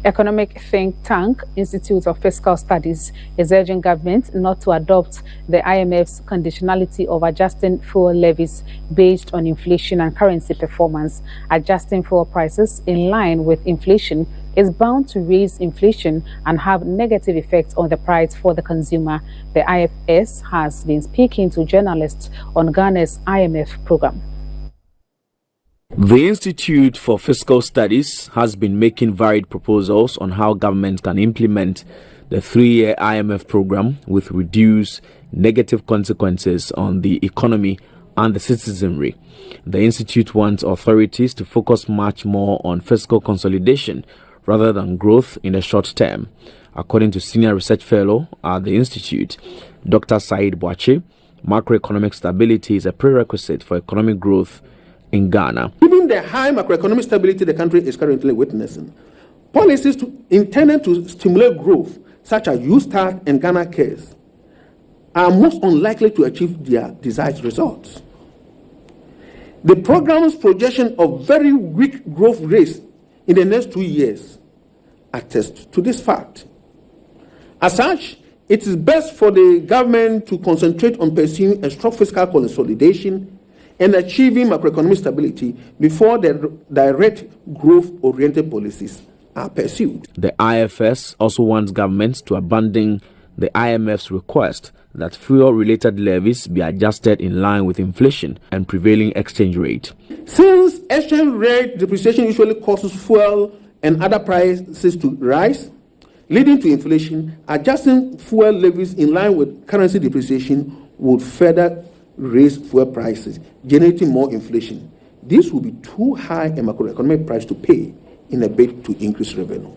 Economic think tank Institute of Fiscal Studies is urging government not to adopt the IMF's conditionality of adjusting fuel levies based on inflation and currency performance. Adjusting fuel prices in line with inflation is bound to raise inflation and have negative effects on the price for the consumer. The IFS has been speaking to journalists on Ghana's IMF program. The Institute for Fiscal Studies has been making varied proposals on how government can implement the 3-year IMF program with reduced negative consequences on the economy and the citizenry. The Institute wants authorities to focus much more on fiscal consolidation rather than growth in the short term. According to Senior Research Fellow at the Institute, Dr. Said Boache, macroeconomic stability is a prerequisite for economic growth in Ghana. Given the high macroeconomic stability the country is currently witnessing, policies intended to stimulate growth, such as U-Start and Ghana Cares, are most unlikely to achieve their desired results. The program's projection of very weak growth rates in the next 2 years attest to this fact. As such, it is best for the government to concentrate on pursuing a strong fiscal consolidation and achieving macroeconomic stability before the direct growth-oriented policies are pursued. The IFS also wants governments to abandon the IMF's request that fuel-related levies be adjusted in line with inflation and prevailing exchange rate. Since exchange rate depreciation usually causes fuel and other prices to rise, leading to inflation, adjusting fuel levies in line with currency depreciation would further raise fuel prices, generating more inflation. This will be too high a macroeconomic price to pay in a bid to increase revenue.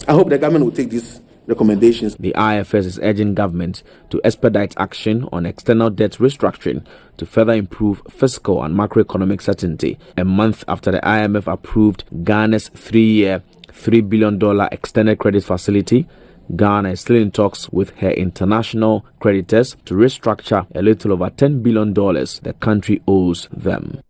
I hope the government will take these recommendations. The IFS is urging government to expedite action on external debt restructuring to further improve fiscal and macroeconomic certainty. A month after the IMF approved Ghana's 3-year, $3 billion extended credit facility, Ghana is still in talks with her international creditors to restructure a little over $10 billion the country owes them.